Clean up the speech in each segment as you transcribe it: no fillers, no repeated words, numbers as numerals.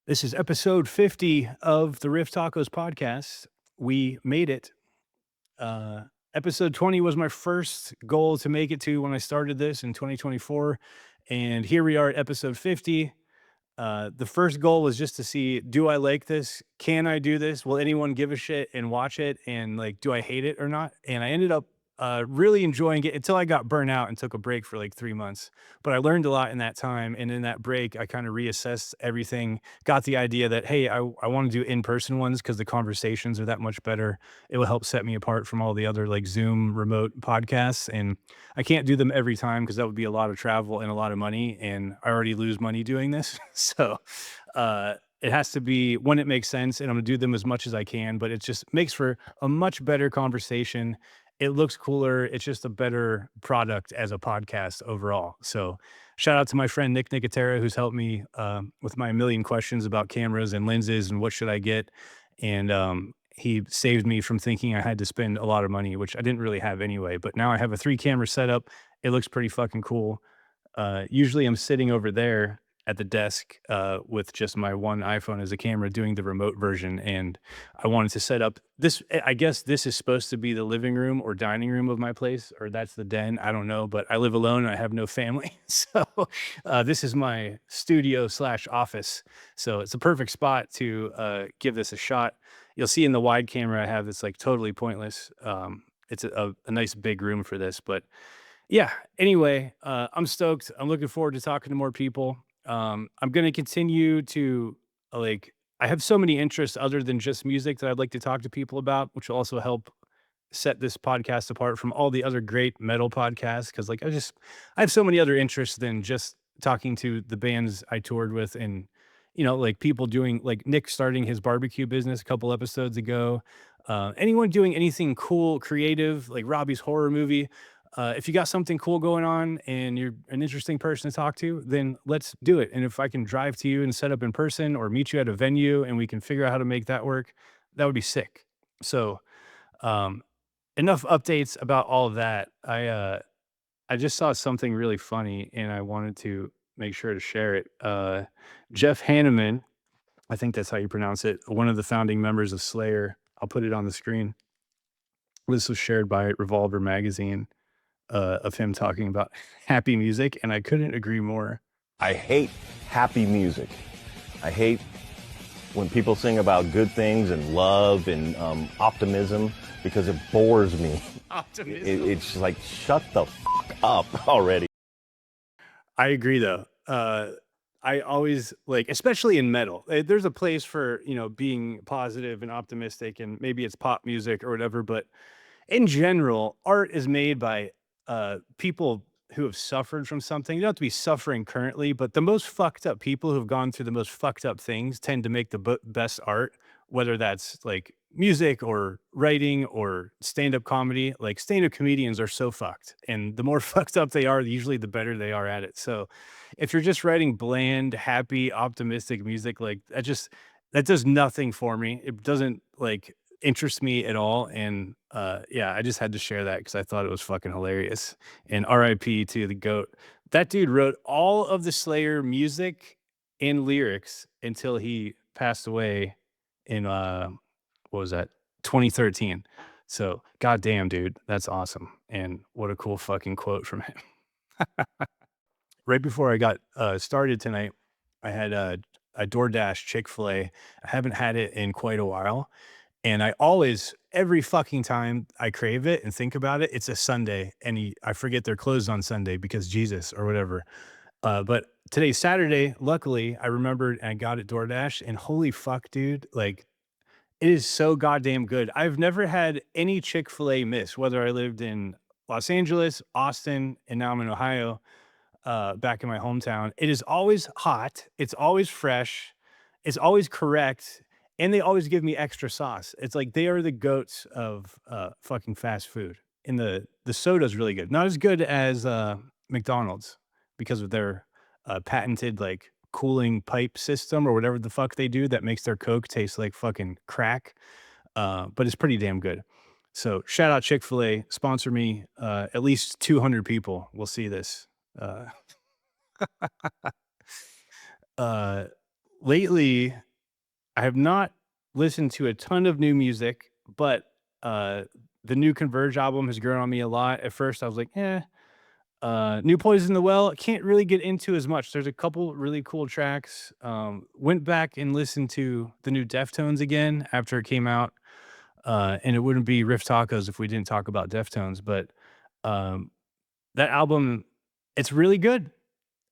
This is episode 50 of the Riff Tacos podcast. We made it. Uh, Episode 20 was my first goal to make it to when I started this in 2024. And here we are at episode 50. The first goal was just to see, do I like this? Can I do this? Will anyone give a shit and watch it? And like, do I hate it or not? And I ended up really enjoying it until I got burnt out and took a break for like 3 months. But I learned a lot in that time. And in that break, I kind of reassessed everything, got the idea that, hey, I want to do in person ones because the conversations are that much better. It will help set me apart from all the other like Zoom remote podcasts. And I can't do them every time because that would be a lot of travel and a lot of money, and I already lose money doing this. So, it has to be when it makes sense, and I'm gonna do them as much as I can, but it just makes for a much better conversation. It looks cooler. It's just a better product as a podcast overall. So, shout out to my friend Nick Nicotera, who's helped me, with my million questions about cameras and lenses and what should I get, and, he saved me from thinking I had to spend a lot of money, which I didn't really have anyway. But now I have a 3 camera setup. It looks pretty fucking cool. Usually I'm sitting over there at the desk with just my one iPhone as a camera doing the remote version. And I wanted to set up this. I guess this is supposed to be the living room or dining room of my place, or that's the den. I don't know, but I live alone and I have no family. So this is my studio slash office. So it's a perfect spot to give this a shot. You'll see in the wide camera I have, it's like totally pointless. It's a nice big room for this, but yeah, anyway, I'm stoked. I'm looking forward to talking to more people. I'm gonna continue to, like I have so many interests other than just music that I'd like to talk to people about, which will also help set this podcast apart from all the other great metal podcasts. Because like, I have so many other interests than just talking to the bands I toured with and, like, people doing like Nick starting his barbecue business a couple episodes ago. Anyone doing anything cool, creative, like Robbie's horror movie. If you got something cool going on and you're an interesting person to talk to, then let's do it. And if I can drive to you and set up in person or meet you at a venue and we can figure out how to make that work, that would be sick. So, um, enough updates about all of that. I just saw something really funny and I wanted to make sure to share it. Jeff Hanneman, I think that's how you pronounce it, one of the founding members of Slayer. I'll put it on the screen. This was shared by Revolver magazine, of him talking about happy music, and I couldn't agree more. I hate happy music. I hate when people sing about good things and love and optimism because it bores me. Optimism. It's like, shut the fuck up already. I agree though. I always like, especially in metal, there's a place for, being positive and optimistic, and maybe it's pop music or whatever, but in general, art is made by people who have suffered from something. You don't have to be suffering currently, but the most fucked up people who've gone through the most fucked up things tend to make the best art, whether that's like music or writing or stand-up comedy. Like, stand-up comedians are so fucked, and the more fucked up they are, usually the better they are at it. So if you're just writing bland, happy, optimistic music, like that does nothing for me. It doesn't like interest me at all. And yeah, I just had to share that because I thought it was fucking hilarious. And RIP to the GOAT. That dude wrote all of the Slayer music and lyrics until he passed away in what was that? 2013. So goddamn, dude, that's awesome. And what a cool fucking quote from him. Right before I got started tonight, I had a DoorDash Chick-fil-A. I haven't had it in quite a while. And I always, every fucking time I crave it and think about it, it's a Sunday, and I forget they're closed on Sunday because Jesus or whatever. But today's Saturday. Luckily, I remembered and I got it DoorDash, and holy fuck, dude! Like, it is so goddamn good. I've never had any Chick-fil-A miss, whether I lived in Los Angeles, Austin, and now I'm in Ohio, back in my hometown. It is always hot. It's always fresh. It's always correct, and they always give me extra sauce. It's like they are the goats of fucking fast food. And the soda's really good. Not as good as McDonald's because of their patented like cooling pipe system or whatever the fuck they do that makes their Coke taste like fucking crack. But it's pretty damn good. So shout out Chick-fil-A, sponsor me. At least 200 people will see this. Uh, uh, lately I have not listened to a ton of new music, but the new Converge album has grown on me a lot. At first, I was like, eh. New Poison in the Well, I can't really get into as much. There's a couple really cool tracks. Went back and listened to the new Deftones again after it came out. And it wouldn't be Riff Tacos if we didn't talk about Deftones, but um, that album, it's really good.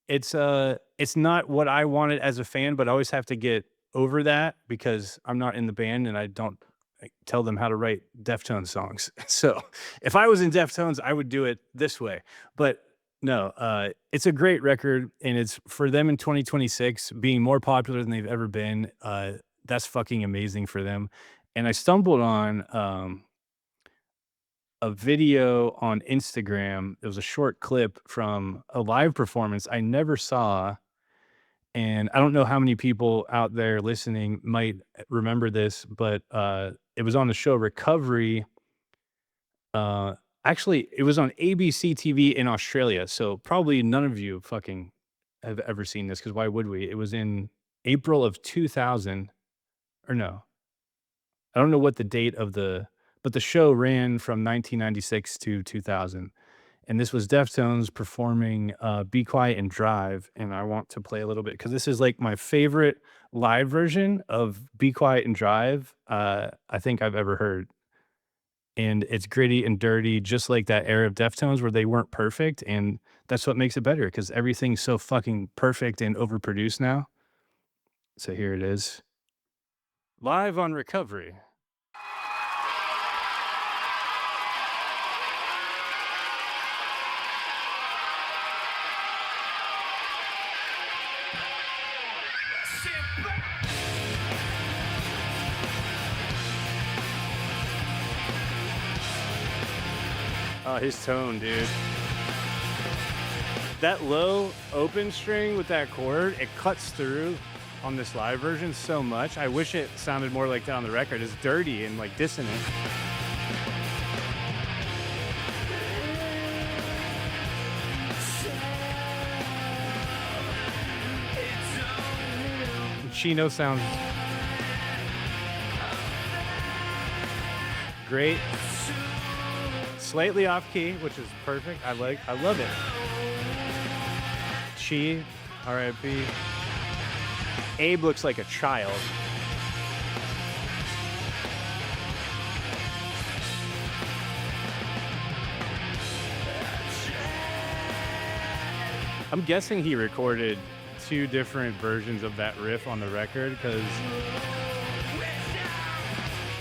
It's not what I wanted as a fan, but I always have to get over that because I'm not in the band and I don't, like, tell them how to write Deftones songs. So, if I was in Deftones, I would do it this way. But no, it's a great record, and it's for them in 2026 being more popular than they've ever been. That's fucking amazing for them. And I stumbled on, a video on Instagram. It was a short clip from a live performance I never saw, and I don't know how many people out there listening might remember this, but, it was on the show Recovery. Uh, Actually, it was on ABC TV in Australia, so probably none of you fucking have ever seen this, because why would we? It was in April of 2000, or no, I don't know what the date of but the show ran from 1996 to 2000. And this was Deftones performing, "Be Quiet and Drive," and I want to play a little bit because this is, like, my favorite live version of "Be Quiet and Drive," I think I've ever heard, and it's gritty and dirty just like that era of Deftones where they weren't perfect, and that's what makes it better because everything's so fucking perfect and overproduced now. So here it is. Live on Recovery. Oh, his tone, dude. That low open string with that chord, it cuts through on this live version so much. I wish it sounded more like that on the record. It's dirty and like dissonant. Chino sounds great. Slightly off key, which is perfect. I love it. Chi, R.I.P. Abe looks like a child. I'm guessing he recorded two different versions of that riff on the record because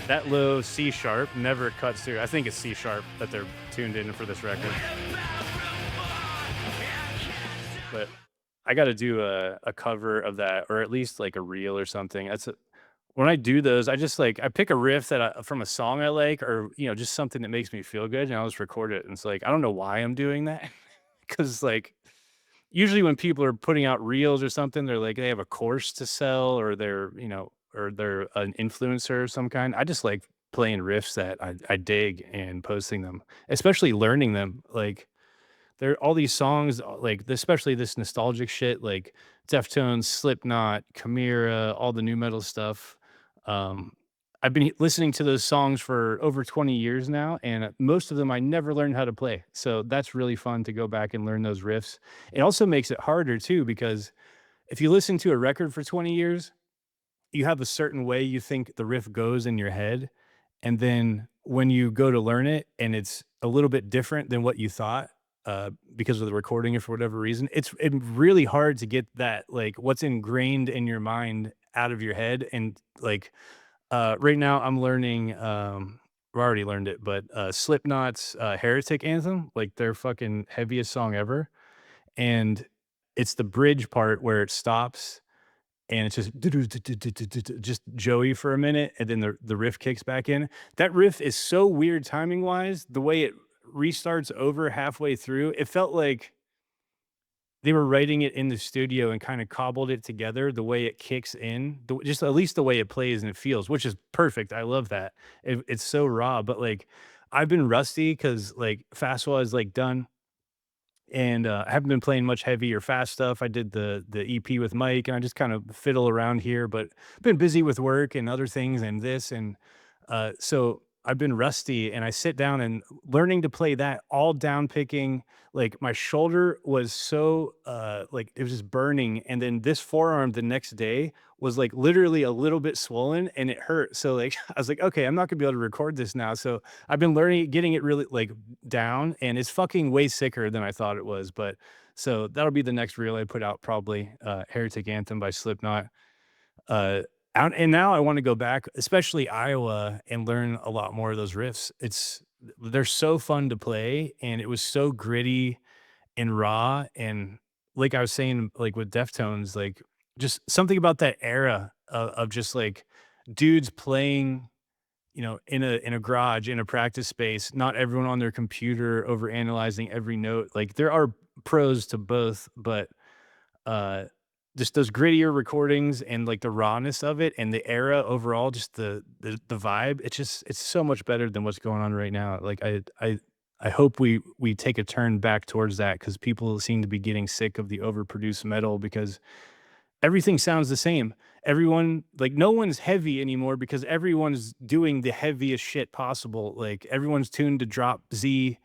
that low C sharp never cuts through. I think it's C sharp that they're tuned in for this record. But I got to do a cover of that, or at least like a reel or something. When I do those, I just like I pick a riff from a song I like, or just something that makes me feel good, and I'll just record it. And it's like I don't know why I'm doing that, because like usually when people are putting out reels or something, they're like they have a course to sell, or they're an influencer of some kind. I just like playing riffs that I dig and posting them, especially learning them. Like there are all these songs, like especially this nostalgic shit, like Deftones, Slipknot, Chimera, all the new metal stuff. Um, I've been listening to those songs for over 20 years now, and most of them I never learned how to play. So that's really fun to go back and learn those riffs. It also makes it harder too, because if you listen to a record for 20 years, you have a certain way you think the riff goes in your head, and then when you go to learn it and it's a little bit different than what you thought, because of the recording or for whatever reason, it's really hard to get that, like, what's ingrained in your mind out of your head, and, like, right now I'm learning, I already learned it, but, Slipknot's, Heretic Anthem, like, their fucking heaviest song ever, and it's the bridge part where it stops and it's just Joey for a minute, and then the riff kicks back in. That riff is so weird timing wise. The way it restarts over halfway through, it felt like they were writing it in the studio and kind of cobbled it together. The way it kicks in, just at least the way it plays and it feels, which is perfect. I love that. It's so raw, but like I've been rusty because like FASSW is like done. and I haven't been playing much heavy or fast stuff. I did the EP with Mike, and I just kind of fiddle around here, but been busy with work and other things and this, and so I've been rusty, and I sit down and learning to play that all down picking. Like my shoulder was so like it was just burning, and then this forearm the next day was like literally a little bit swollen and it hurt. So like I was like, okay, I'm not gonna be able to record this now. So I've been learning, getting it really like down, and it's fucking way sicker than I thought it was. But so that'll be the next reel I put out probably. Heretic Anthem by Slipknot. Uh, and now I want to go back, especially Iowa, and learn a lot more of those riffs. They're so fun to play, and it was so gritty and raw, and like I was saying, like with Deftones, like just something about that era of just like dudes playing, in a garage, in a practice space, not everyone on their computer over analyzing every note. Like there are pros to both, but uh, just those grittier recordings and, like, the rawness of it and the era overall, just the vibe, it's so much better than what's going on right now. Like, I hope we take a turn back towards that because people seem to be getting sick of the overproduced metal because everything sounds the same. Everyone like, no one's heavy anymore because everyone's doing the heaviest shit possible. Like, everyone's tuned to drop Z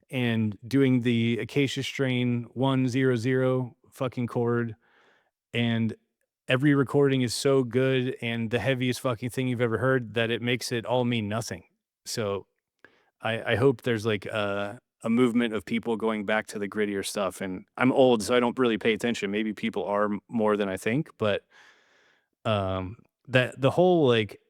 and doing the Acacia Strain 100 fucking chord, and every recording is so good and the heaviest fucking thing you've ever heard that it makes it all mean nothing. So I hope there's like a movement of people going back to the grittier stuff. And I'm old, so I don't really pay attention. Maybe people are more than I think, but that the whole like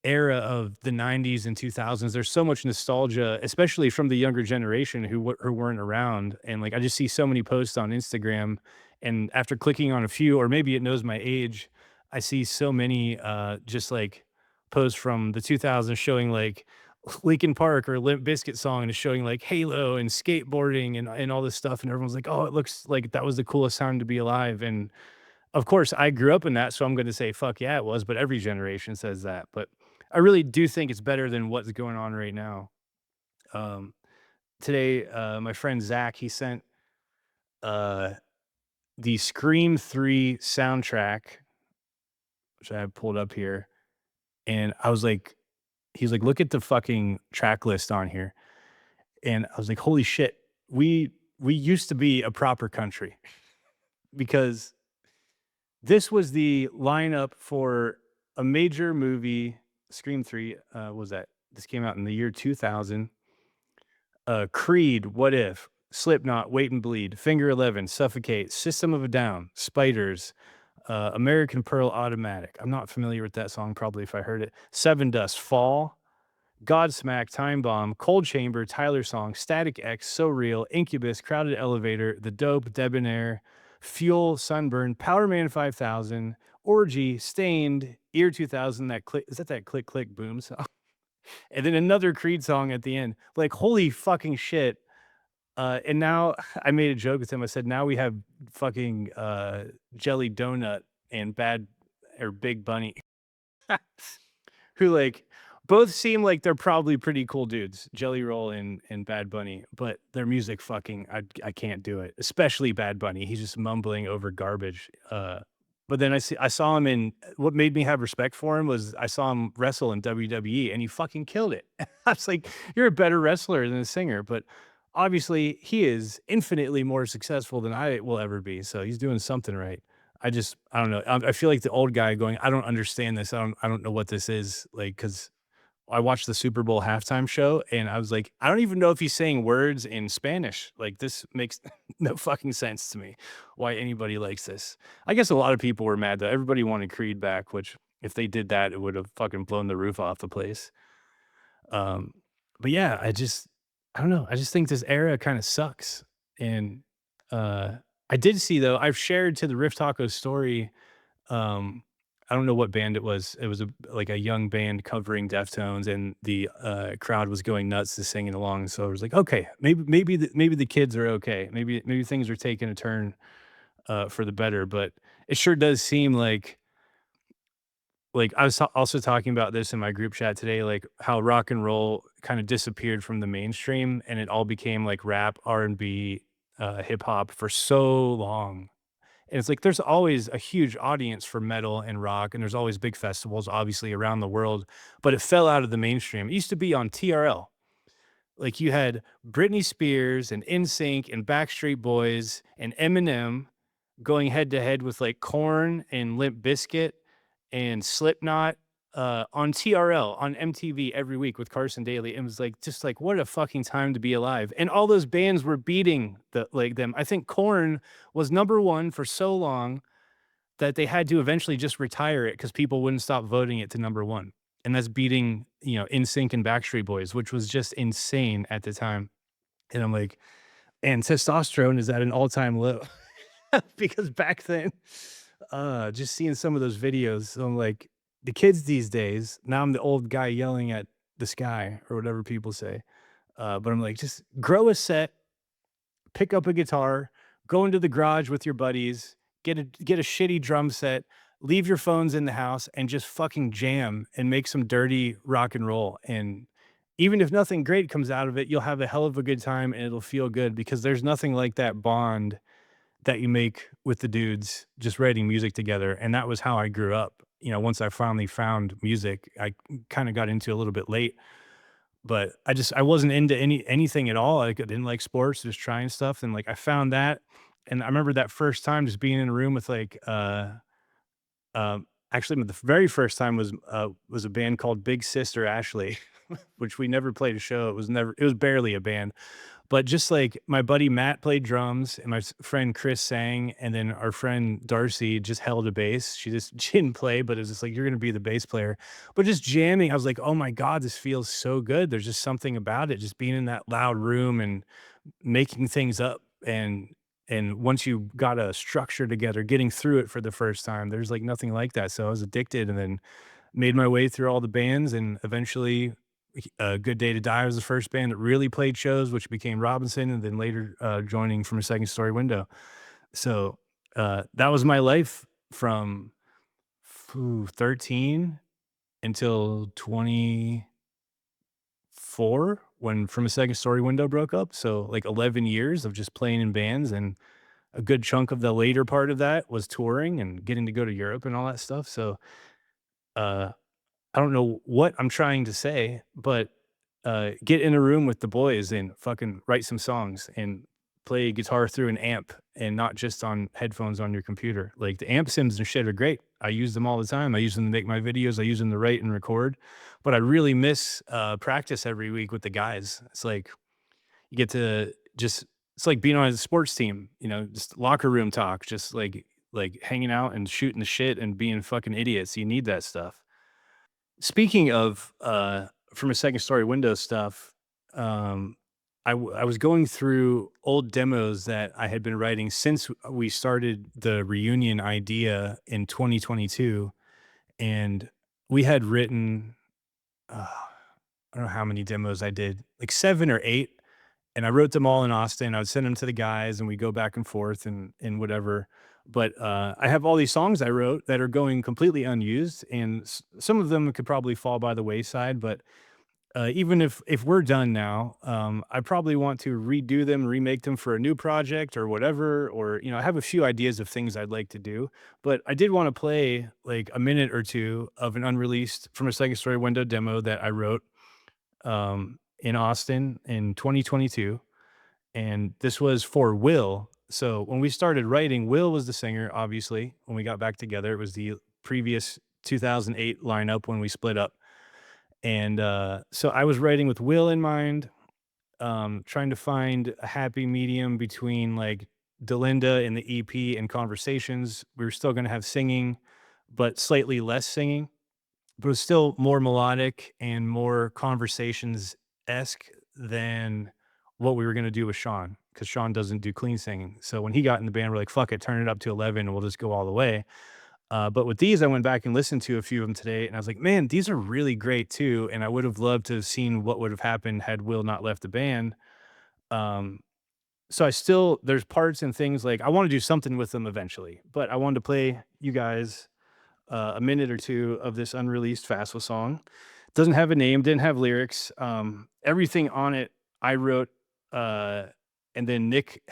era of the 90s and 2000s, there's so much nostalgia, especially from the younger generation who weren't around, and, like, I just see so many posts on Instagram, and after clicking on a few, or maybe it knows my age, I see so many, just, like, posts from the 2000s showing, like, Linkin Park or Limp Bizkit song, and it's showing, like, Halo and skateboarding and all this stuff, and everyone's like, "Oh, it looks like that was the coolest time to be alive," and of course, I grew up in that, so I'm gonna say, "Fuck yeah, it was," but every generation says that, but I really do think it's better than what's going on right now. Um, Today, my friend Zach, he sent, uh, the Scream 3 soundtrack, which I have pulled up here, and I was like he's like, "Look at the fucking track list on here," and I was like, "Holy shit, we used to be a proper country," because this was the lineup for a major movie, Scream 3, what was that? This came out in the year 2000. Creed, What If, Slipknot, Wait and Bleed, Finger Eleven, Suffocate, System of a Down, Spiders, American Pearl Automatic. I'm not familiar with that song, probably if I heard it. Seven Dust, Fall, Godsmack, Time Bomb, Cold Chamber, Tyler Song, Static X, So Real, Incubus, Crowded Elevator, The Dope, Debonair, Fuel, Sunburn, Power Man 5000, Orgy, Stained, Ear 2000, that click, is that click click boom song? And then another Creed song at the end. Like, holy fucking shit. And now I made a joke with him. I said, now we have fucking Jelly Donut and Bad or Big Bunny. Who like both seem like they're probably pretty cool dudes, Jelly Roll and Bad Bunny, but their music fucking I can't do it, especially Bad Bunny. He's just mumbling over garbage. But then I saw him in what made me have respect for him was I saw him wrestle in WWE and he fucking killed it. I was like, you're a better wrestler than a singer, but obviously he is infinitely more successful than I will ever be. So he's doing something right. I don't know. I feel like the old guy going, I don't understand this. I don't know what this is like because I watched the Super Bowl halftime show and I was like, I don't even know if he's saying words in Spanish. Like this makes no fucking sense to me. Why anybody likes this? I guess a lot of people were mad though. Everybody wanted Creed back, which if they did that, it would have fucking blown the roof off the place. Um, but yeah, I don't know. I just think this era kind of sucks. And I did see though, I've shared to the Riff Tacos story. Um, I don't know what band it was. It was like a young band covering Deftones, and the crowd was going nuts to singing along. So I was like, okay, maybe the kids are okay. Maybe things are taking a turn for the better. But it sure does seem like I was also talking about this in my group chat today, like how rock and roll kind of disappeared from the mainstream and it all became like rap, R&B, hip hop for so long. And it's like there's always a huge audience for metal and rock, and there's always big festivals, obviously, around the world, but it fell out of the mainstream. It used to be on TRL. Like you had Britney Spears and NSYNC and Backstreet Boys and Eminem going head to head with like Korn and Limp Bizkit and Slipknot on TRL on MTV every week with Carson Daly. It was like just like what a fucking time to be alive. And all those bands were beating them. I think Korn was number one for so long that they had to eventually just retire it because people wouldn't stop voting it to number one. And that's beating, NSYNC and Backstreet Boys, which was just insane at the time. And I'm like, and testosterone is at an all-time low because back then, just seeing some of those videos, I'm like, the kids these days, now I'm the old guy yelling at the sky or whatever people say. But I'm like, just grow a set, pick up a guitar, go into the garage with your buddies, get a shitty drum set, leave your phones in the house, and just fucking jam and make some dirty rock and roll. And even if nothing great comes out of it, you'll have a hell of a good time and it'll feel good because there's nothing like that bond that you make with the dudes just writing music together. And that was how I grew up. Once I finally found music, I kind of got into it a little bit late, but I wasn't into anything at all. Like, I didn't like sports, just trying stuff, and, like, I found that, and I remember that first time just being in a room with, like, actually, the very first time was a band called Big Sister Ashley, which we never played a show. It was barely a band, but just, like, my buddy Matt played drums, and my friend Chris sang, and then our friend Darcy just held a bass. She didn't play, but it was just like, "You're gonna be the bass player." But just jamming, I was like, "Oh my god, this feels so good." There's just something about it, just being in that loud room and making things up, and once you got a structure together, getting through it for the first time, there's, like, nothing like that, so I was addicted and then made my way through all the bands and eventually Good Day to Die was the first band that really played shows, which became Robinson, and then later, joining From a Second Story Window. So, that was my life from 13 until 24 when From a Second Story Window broke up. So, like, 11 years of just playing in bands, and a good chunk of the later part of that was touring and getting to go to Europe and all that stuff. So, uh I don't know what I'm trying to say, but, get in a room with the boys and fucking write some songs and play guitar through an amp and not just on headphones on your computer. Like, the amp sims and shit are great. I use them all the time. I use them to make my videos. I use them to write and record, but I really miss, practice every week with the guys. It's like, you get to just it's like being on a sports team, just locker room talk, just like hanging out and shooting the shit and being fucking idiots. You need that stuff. Speaking of, From a Second Story Window stuff, um, I was going through old demos that I had been writing since we started the reunion idea in 2022, and we had written, I don't know how many demos I did, like 7 or 8, and I wrote them all in Austin. I would send them to the guys, and we go back and forth and whatever. But, I have all these songs I wrote that are going completely unused, and some of them could probably fall by the wayside, but, even if we're done now, I probably want to redo them, remake them for a new project or whatever, or, I have a few ideas of things I'd like to do, but I did wanna play, like, a minute or 2 of an unreleased From a Second Story Window demo that I wrote, in Austin in 2022, and this was for Will. So when we started writing, Will was the singer, obviously. When we got back together, it was the previous 2008 lineup when we split up. And so I was writing with Will in mind, trying to find a happy medium between like Delinda and the EP and conversations. We were still going to have singing, but slightly less singing, but it was still more melodic and more conversations esque than what we were gonna do with Sean, because Sean doesn't do clean singing. So when he got in the band, we're like, "Fuck it, turn it up to 11 and we'll just go all the way." But with these, I went back and listened to a few of them today, and I was like, "Man, these are really great too." And I would have loved to have seen what would have happened had Will not left the band. Um, so there's parts and things like I want to do something with them eventually, but I wanted to play you guys a minute or 2 of this unreleased FASSW song. Doesn't have a name, didn't have lyrics. Everything on it I wrote, uh, and then Nick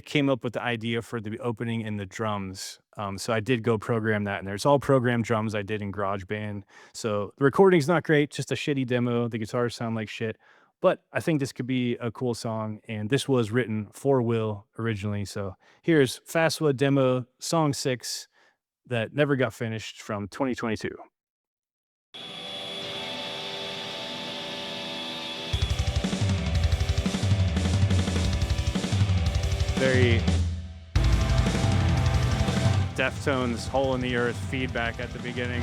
came up with the idea for the opening and the drums. So I did go program that in there. It's all programmed drums I did in GarageBand. So the recording's not great, just a shitty demo. The guitars sound like shit, but I think this could be a cool song. And this was written for Will originally. So here's FASSW demo song 6 that never got finished from 2022. Very Deftones, Hole in the Earth feedback at the beginning.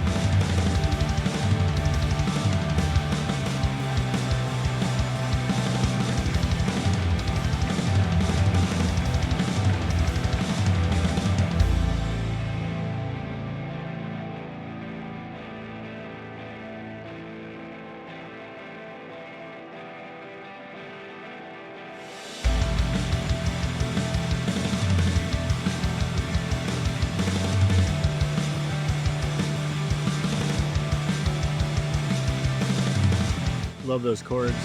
Love those chords.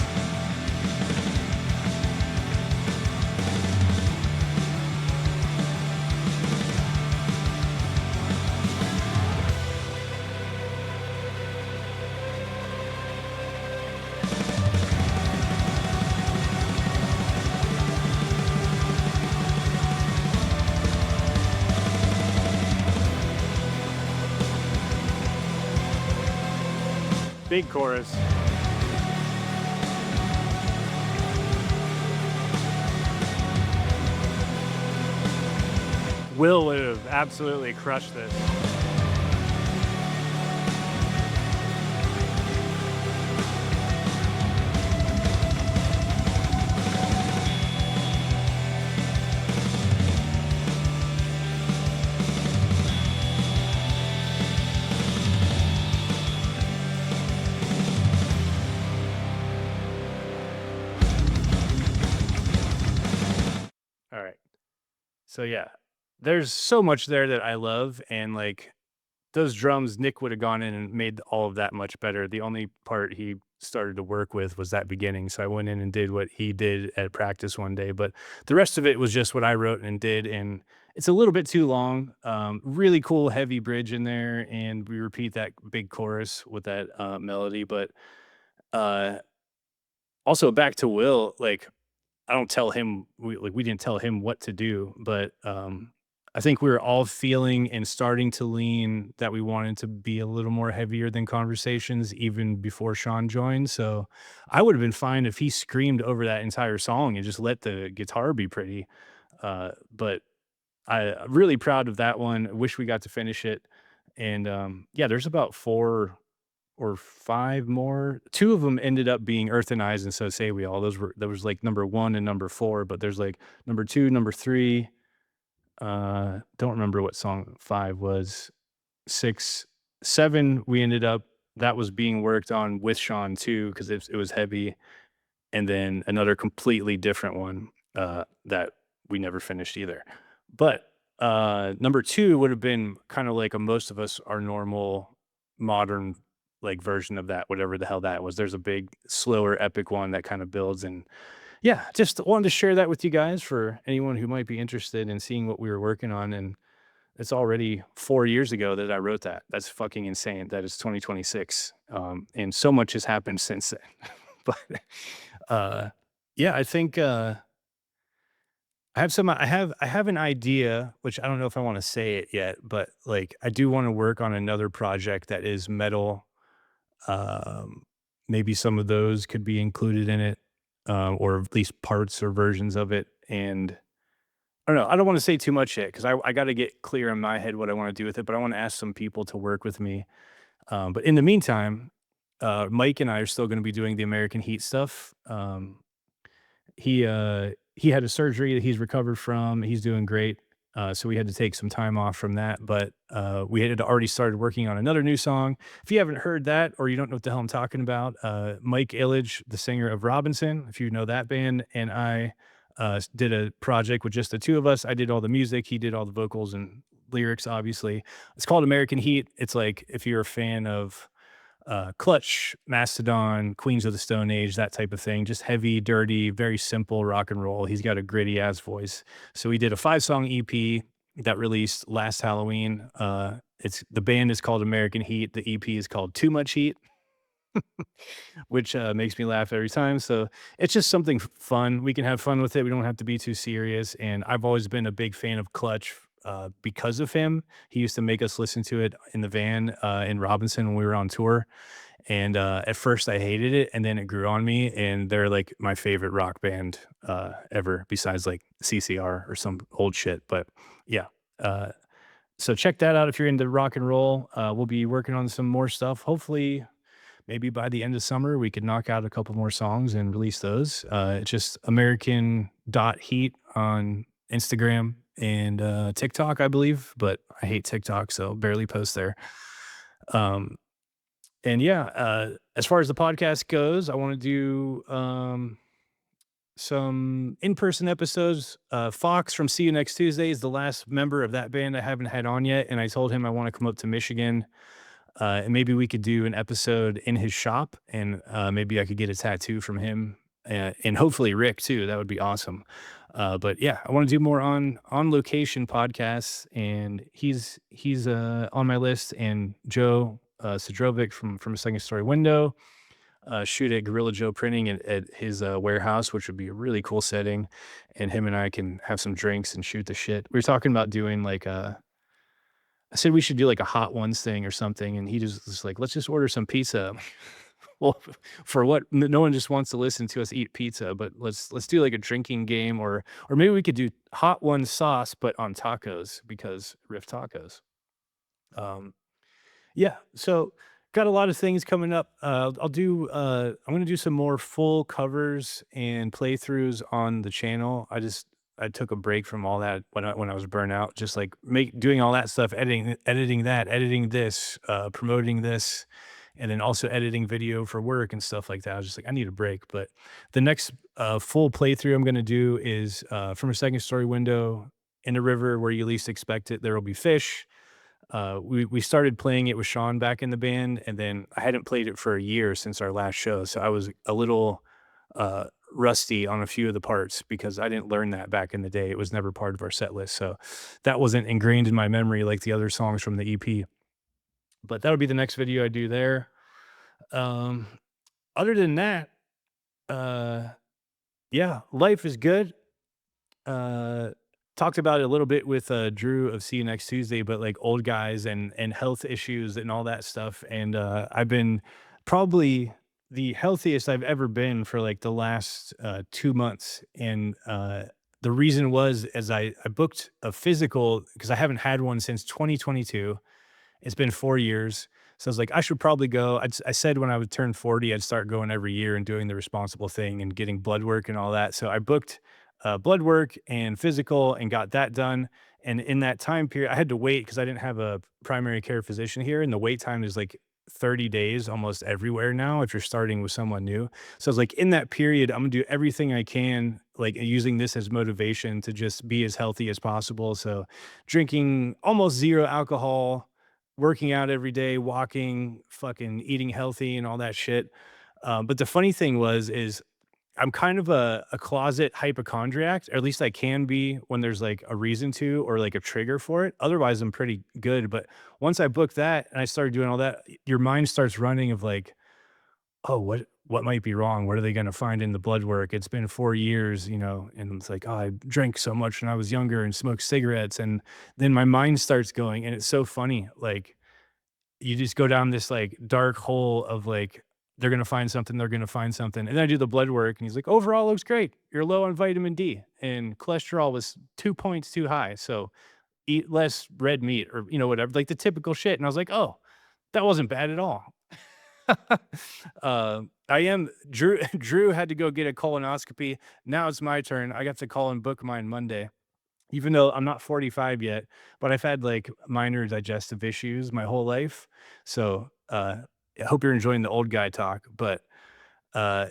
Big chorus. Will would have absolutely crushed this. All right. So yeah, there's so much there that I love, and like those drums, Nick would have gone in and made all of that much better. The only part he started to work with was that beginning. So I went in and did what he did at practice one day, but the rest of it was just what I wrote and did. And it's a little bit too long. Really cool, heavy bridge in there. And we repeat that big chorus with that melody. But uh, also back to Will, like I don't tell him we didn't tell him what to do, but I think we were all feeling and starting to lean that we wanted to be a little more heavier than Conversations even before Sean joined. So I would have been fine if he screamed over that entire song and just let the guitar be pretty. But I'm really proud of that one. I wish we got to finish it. And yeah, there's about 4 or 5 more. 2 of them ended up being Earth and Eyes and So Say We All. Those were there was, like, number 1 and number 4, but there's, like, number 2, number 3, don't remember what song 5 was. 6, 7, we ended up that was being worked on with Sean too, 'cause it was heavy, and then another completely different one, that we never finished either. But, number 2 would have been kinda like a most of us are normal modern, like, version of that, whatever the hell that was. There's a big, slower, epic one that kinda builds, and yeah, just wanted to share that with you guys for anyone who might be interested in seeing what we were working on, and it's already 4 years ago that I wrote that. That's fucking insane that it's 2026, and so much has happened since then. But, uh, yeah, I think, I have an idea, which I don't know if I wanna say it yet, but, like, I do wanna work on another project that is metal. Um, Maybe some of those could be included in it, or at least parts or versions of it, and I don't know, I don't wanna say too much yet, 'cause I gotta get clear in my head what I wanna do with it, but I wanna ask some people to work with me. But in the meantime, Mike and I are still gonna be doing the American Heat stuff. He had a surgery that he's recovered from, he's doing great, so we had to take some time off from that, but, we had already started working on another new song. If you haven't heard that or you don't know what the hell I'm talking about, Mike Illich, the singer of Robinson, if you know that band, and I, did a project with just the 2 of us. I did all the music, he did all the vocals and lyrics, obviously. It's called American Heat. It's like if you're a fan of Clutch, Mastodon, Queens of the Stone Age, that type of thing. Just heavy, dirty, very simple rock and roll. He's got a gritty ass voice. So we did a 5-song EP that released last Halloween. It's the band is called American Heat. The EP is called Too Much Heat, which makes me laugh every time. So it's just something fun. We can have fun with it. We don't have to be too serious. And I've always been a big fan of Clutch because of him. He used to make us listen to it in the van in Robinson when we were on tour. And at first I hated it, and then it grew on me. And they're like my favorite rock band ever, besides like CCR or some old shit. But yeah. So check that out if you're into rock and roll. We'll be working on some more stuff. Hopefully, maybe by the end of summer, we could knock out a couple more songs and release those. It's just American dot heat on Instagram and TikTok, I believe, but I hate TikTok, so barely post there. Um, and yeah, as far as the podcast goes, I want to do some in-person episodes. Fox from See You Next Tuesday is the last member of that band I haven't had on yet, and I told him I want to come up to Michigan, and maybe we could do an episode in his shop, and maybe I could get a tattoo from him, and hopefully Rick too. That would be awesome. But yeah, I want to do more on location podcasts, and he's on my list. And Joe Sidrovic from a Second Story Window shoot at Gorilla Joe Printing at his warehouse, which would be a really cool setting. And him and I can have some drinks and shoot the shit. We were talking about doing like I said we should do like a hot ones thing or something, and he just was like, "Let's just order some pizza." I'm like, well, for what? No one just wants to listen to us eat pizza, but let's do like a drinking game, or maybe we could do hot one sauce, but on tacos because Riff Tacos. Um, yeah, so got a lot of things coming up. I'll do I'm gonna do some more full covers and playthroughs on the channel. I took a break from all that when I was burnt out, just like doing all that stuff, editing that, editing this, promoting this, and then also editing video for work and stuff like that. I was just like, I need a break. But the next full playthrough I'm gonna do is from a Second Story Window in a river where you least expect it. There will be fish. We started playing it with Sean back in the band, and then I hadn't played it for a year since our last show, so I was a little rusty on a few of the parts because I didn't learn that back in the day. It was never part of our set list, so that wasn't ingrained in my memory like the other songs from the EP. But that'll be the next video I do there. Um, Other than that, uh, yeah, life is good. uh Talked about it a little bit with Drew of See You Next Tuesday, but like old guys and health issues and all that stuff. And I've been probably the healthiest I've ever been for like the last 2 months. And the reason was as I booked a physical because I haven't had one since 2022. It's been 4 years. So I was like, I should probably go. I said when I would turn 40, I'd start going every year and doing the responsible thing and getting blood work and all that. So I booked blood work and physical and got that done. And in that time period, I had to wait because I didn't have a primary care physician here. And the wait time is like 30 days almost everywhere now if you're starting with someone new. So I was like, in that period, I'm gonna do everything I can, like using this as motivation to just be as healthy as possible. So drinking almost zero alcohol, working out every day, walking, fucking eating healthy and all that shit. But the funny thing is I'm kind of a closet hypochondriac, or at least I can be when there's like a reason to or like a trigger for it. Otherwise, I'm pretty good. But once I booked that and I started doing all that, your mind starts running of like, oh, what might be wrong? What are they going to find in the blood work? It's been 4 years, and it's like, oh, I drank so much when I was younger and smoked cigarettes. And then my mind starts going, and it's so funny. Like, you just go down this like dark hole of like, they're gonna find something. And then I do the blood work and he's like, overall looks great. You're low on vitamin D and cholesterol was 2 points too high. So eat less red meat or whatever, like the typical shit. And I was like, oh, that wasn't bad at all. I am Drew. Drew had to go get a colonoscopy. Now it's my turn. I got to call and book mine Monday, even though I'm not 45 yet, but I've had like minor digestive issues my whole life. So I hope you're enjoying the old guy talk. But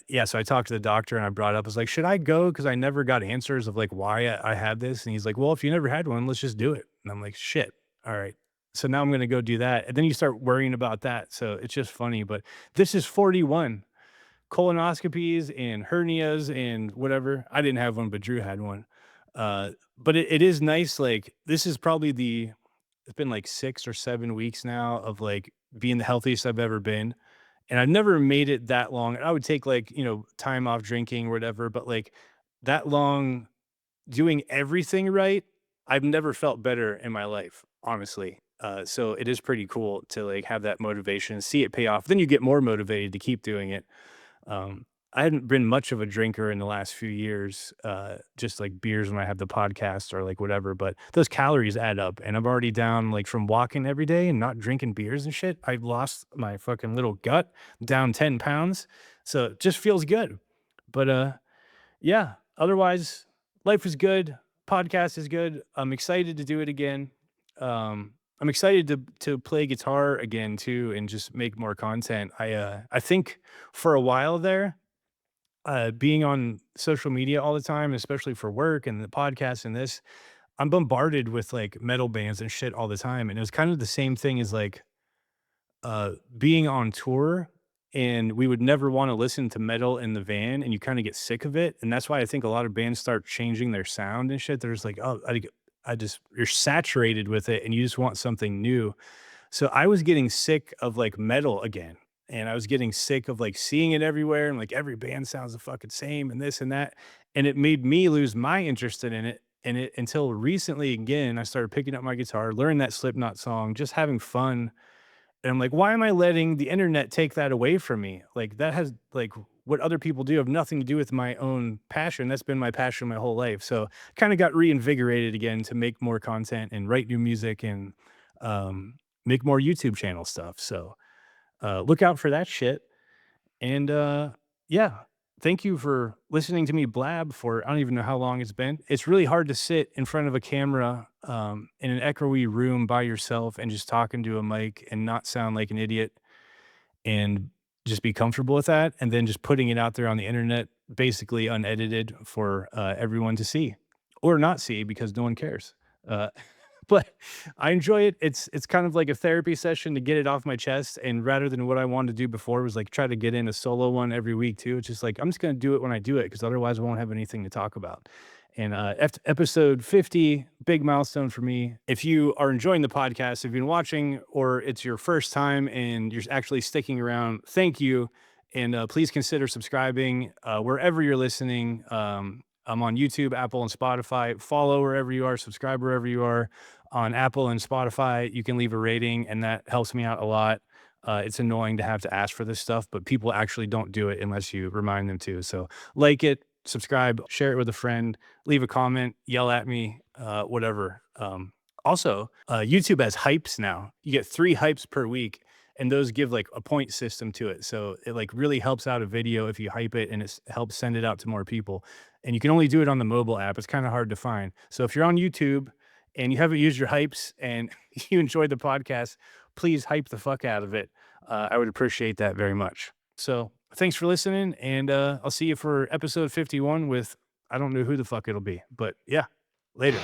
yeah, so I talked to the doctor and I brought up, I was like, should I go? Because I never got answers of like why I had this. And he's like, well, if you never had one, let's just do it. And I'm like, shit. All right. So now I'm gonna go do that, and then you start worrying about that, so it's just funny, but this is 41 colonoscopies and hernias and whatever. I didn't have one, but Drew had one. But it is nice, like, this is probably it's been, like, 6 or 7 weeks now of, like, being the healthiest I've ever been, and I've never made it that long. I would take, like, time off drinking or whatever, but, like, that long doing everything right, I've never felt better in my life, honestly. So it is pretty cool to, like, have that motivation, see it pay off. Then you get more motivated to keep doing it. Um, I hadn't been much of a drinker in the last few years, just like beers when I have the podcast or like whatever, but those calories add up. And I'm already down, like, from walking every day and not drinking beers and shit. I've lost my fucking little gut, down 10 pounds. So it just feels good. But yeah, otherwise, life is good. Podcast is good. I'm excited to do it again. I'm excited to play guitar again too and just make more content. I think for a while there, being on social media all the time, especially for work and the podcast and this, I'm bombarded with like metal bands and shit all the time. And it was kind of the same thing as like being on tour, and we would never wanna listen to metal in the van, and you kinda get sick of it, and that's why I think a lot of bands start changing their sound and shit. They're just like, "Oh, I just" you're saturated with it, and you just want something new. So I was getting sick of, like, metal again, and I was getting sick of, like, seeing it everywhere, and, like, every band sounds the fucking same and this and that, and it made me lose my interest in it until recently again, I started picking up my guitar, learning that Slipknot song, just having fun, and I'm like, "Why am I letting the internet take that away from me?" Like, that has like, what other people do have nothing to do with my own passion. That's been my passion my whole life. So, kinda got reinvigorated again to make more content and write new music and, make more YouTube channel stuff. So, look out for that shit. And, yeah, thank you for listening to me blab for I don't even know how long it's been. It's really hard to sit in front of a camera, in an echoey room by yourself and just talking to a mic and not sound like an idiot and just be comfortable with that, and then just putting it out there on the internet, basically unedited for, everyone to see or not see because no one cares. Uh, but I enjoy it. It's kind of like a therapy session to get it off my chest, and rather than what I wanted to do before was, like, try to get in a solo one every week too, it's just like, I'm just gonna do it when I do it because otherwise I won't have anything to talk about. And, episode 50, big milestone for me. If you are enjoying the podcast, if you've been watching or it's your first time and you're actually sticking around, thank you, and, please consider subscribing, wherever you're listening. I'm on YouTube, Apple, and Spotify. Follow wherever you are, subscribe wherever you are. On Apple and Spotify, you can leave a rating, and that helps me out a lot. It's annoying to have to ask for this stuff, but people actually don't do it unless you remind them to. So like it, subscribe, share it with a friend, leave a comment, yell at me, whatever. Also, YouTube has hypes now. You get 3 hypes per week, and those give like a point system to it. So it like really helps out a video if you hype it, and it helps send it out to more people. And you can only do it on the mobile app. It's kind of hard to find. So if you're on YouTube and you haven't used your hypes and you enjoyed the podcast, please hype the fuck out of it. I would appreciate that very much. So thanks for listening, and I'll see you for episode 51 with I don't know who the fuck it'll be, but yeah, later.